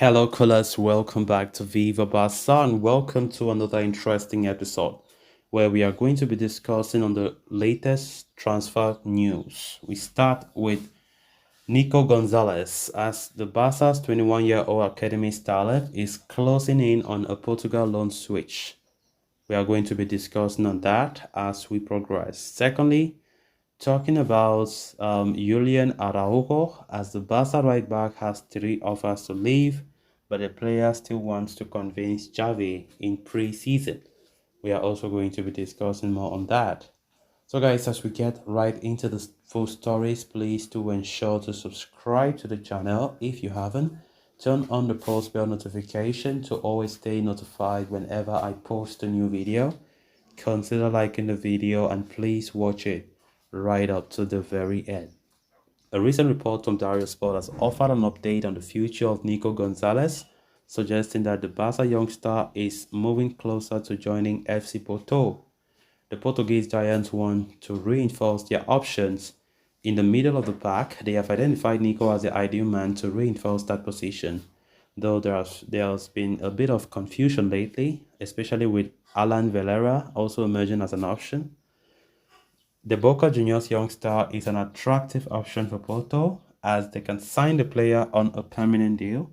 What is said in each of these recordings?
Hello, callers. Welcome back to Viva Barca and welcome to another interesting episode where we are going to be discussing on the latest transfer news. We start with Nico Gonzalez as the Barca's 21-year-old academy starlet is closing in on a Portugal loan switch. We are going to be discussing on that as we progress. Secondly, talking about Julian Araujo, as the Barca right back has three offers to leave, but the player still wants to convince Xavi in pre-season. We are also going to be discussing more on that. So guys, as we get right into the full stories, please do ensure to subscribe to the channel if you haven't. Turn on the post bell notification to always stay notified whenever I post a new video. Consider liking the video and please watch it right up to the very end. A recent report from Dario Sport has offered an update on the future of Nico Gonzalez, suggesting that the Barca youngster is moving closer to joining FC Porto. The Portuguese Giants want to reinforce their options. In the middle of the pack, they have identified Nico as the ideal man to reinforce that position, though there's been a bit of confusion lately, especially with Alan Valera also emerging as an option. The Boca Juniors youngster is an attractive option for Porto as they can sign the player on a permanent deal.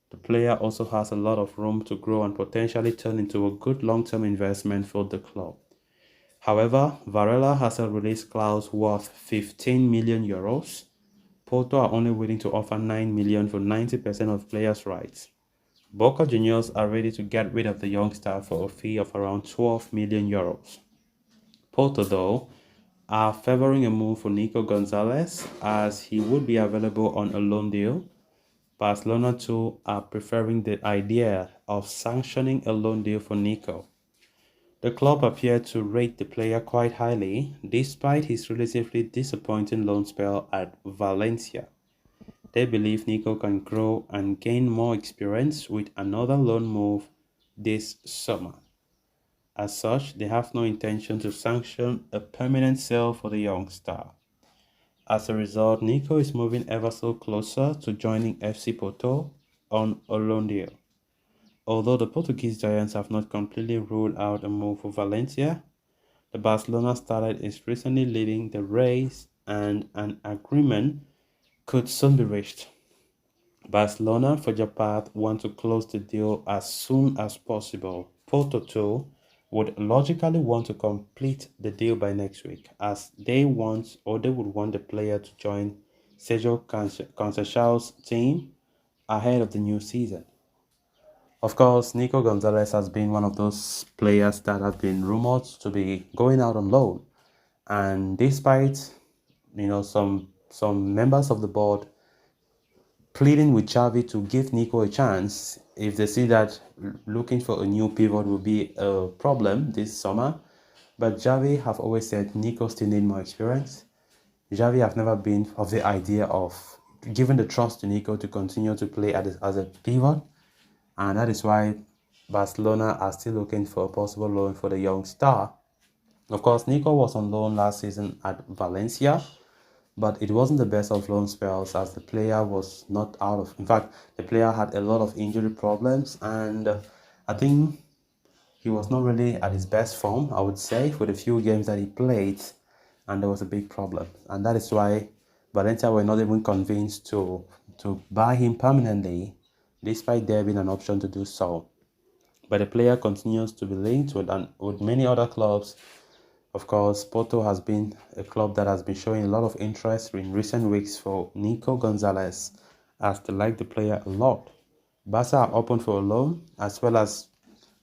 The player also has a lot of room to grow and potentially turn into a good long-term investment for the club. However, Varela has a release clause worth 15 million euros. Porto are only willing to offer 9 million for 90% of players' rights. Boca Juniors are ready to get rid of the youngster for a fee of around 12 million euros. Porto, though, are favoring a move for Nico Gonzalez as he would be available on a loan deal. Barcelona too are preferring the idea of sanctioning a loan deal for Nico. The club appeared to rate the player quite highly despite his relatively disappointing loan spell at Valencia. They believe Nico can grow and gain more experience with another loan move this summer. As such, they have no intention to sanction a permanent sale for the young star. As a result, Nico is moving ever so closer to joining FC Porto on a loan deal. Although the Portuguese Giants have not completely ruled out a move for Valencia, the Barcelona starlet is recently leading the race and an agreement could soon be reached. Barcelona, for their part, want to close the deal as soon as possible. Porto too would logically want to complete the deal by next week as they would want the player to join Sergio Conceição's team ahead of the new season. Of course, Nico Gonzalez has been one of those players that have been rumored to be going out on loan, and despite some members of the board pleading with Xavi to give Nico a chance if they see that looking for a new pivot will be a problem this summer. But Xavi have always said Nico still need more experience. Xavi have never been of the idea of giving the trust to Nico to continue to play as a pivot. And that is why Barcelona are still looking for a possible loan for the young star. Of course, Nico was on loan last season at Valencia, but it wasn't the best of loan spells as the player was not out of... In fact, the player had a lot of injury problems and I think he was not really at his best form, I would say, for the few games that he played, and there was a big problem. And that is why Valencia were not even convinced to buy him permanently, despite there being an option to do so. But the player continues to be linked with many other clubs. Of course, Porto has been a club that has been showing a lot of interest in recent weeks for Nico Gonzalez as they like the player a lot. Barca are open for a loan, as well as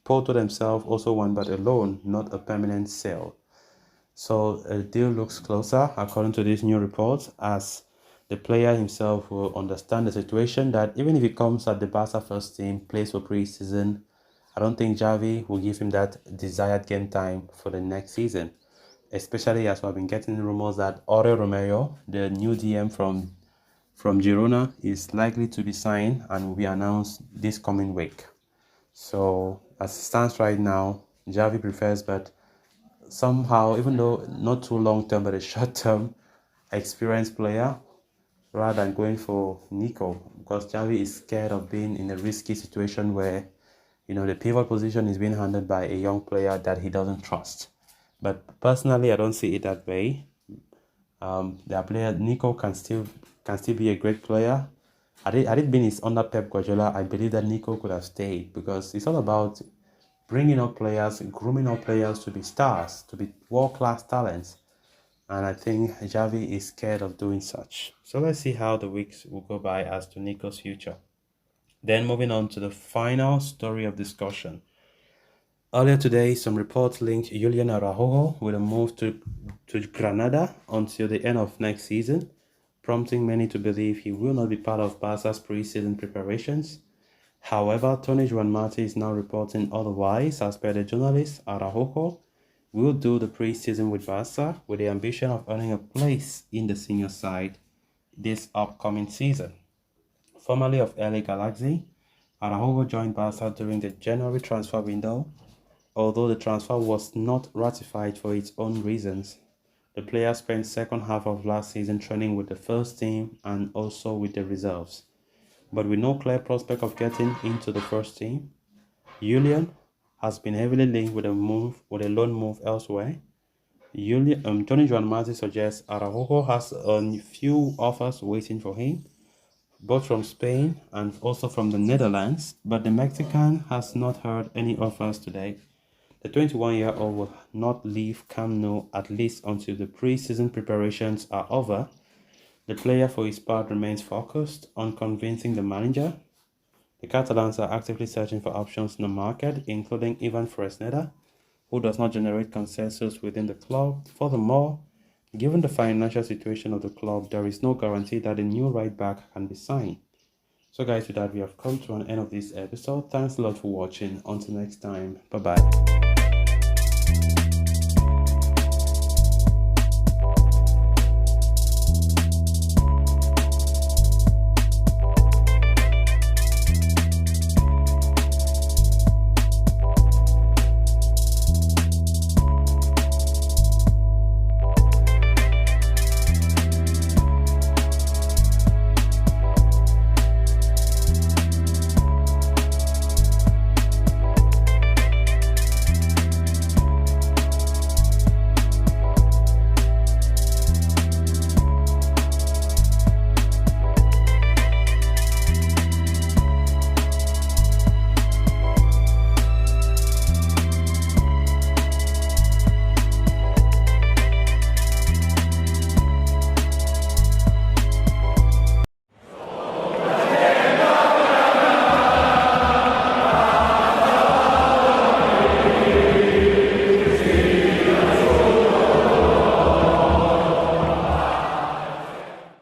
Porto themselves also want but a loan, not a permanent sale. So a deal looks closer according to this new report, as the player himself will understand the situation that even if he comes at the Barca first team, plays for pre-season, I don't think Xavi will give him that desired game time for the next season. Especially as we've been getting rumors that Romeu, the new DM from Girona, is likely to be signed and will be announced this coming week. So as it stands right now, Xavi prefers, but somehow, even though not too long term but a short term experienced player rather than going for Nico, because Xavi is scared of being in a risky situation where, the pivot position is being handled by a young player that he doesn't trust. But personally, I don't see it that way. Their player Nico can still be a great player. Had it been his under Pep Guardiola, I believe that Nico could have stayed, because it's all about bringing up players, grooming up players to be stars, to be world-class talents. And I think Xavi is scared of doing such. So let's see how the weeks will go by as to Nico's future. Then moving on to the final story of discussion. Earlier today, some reports linked Julian Araujo with a move to Granada until the end of next season, prompting many to believe he will not be part of Barca's pre-season preparations. However, Tony Juan Marti is now reporting otherwise. As per the journalist, Araujo will do the pre-season with Barca with the ambition of earning a place in the senior side this upcoming season. Formerly of LA Galaxy, Araujo joined Barca during the January transfer window. Although the transfer was not ratified for its own reasons, the player spent second half of last season training with the first team and also with the reserves. But with no clear prospect of getting into the first team, Julian has been heavily linked with a loan move elsewhere. Tony Juan Marti suggests Araujo has a few offers waiting for him, both from Spain and also from the Netherlands, but the Mexican has not heard any offers today. The 21-year-old will not leave Camp Nou at least until the pre-season preparations are over. The player, for his part, remains focused on convincing the manager. The Catalans are actively searching for options in the market, including Ivan Fresneda, who does not generate consensus within the club. Furthermore, given the financial situation of the club, there is no guarantee that a new right back can be signed. So guys, with that, we have come to an end of this episode. Thanks a lot for watching. Until next time, bye bye.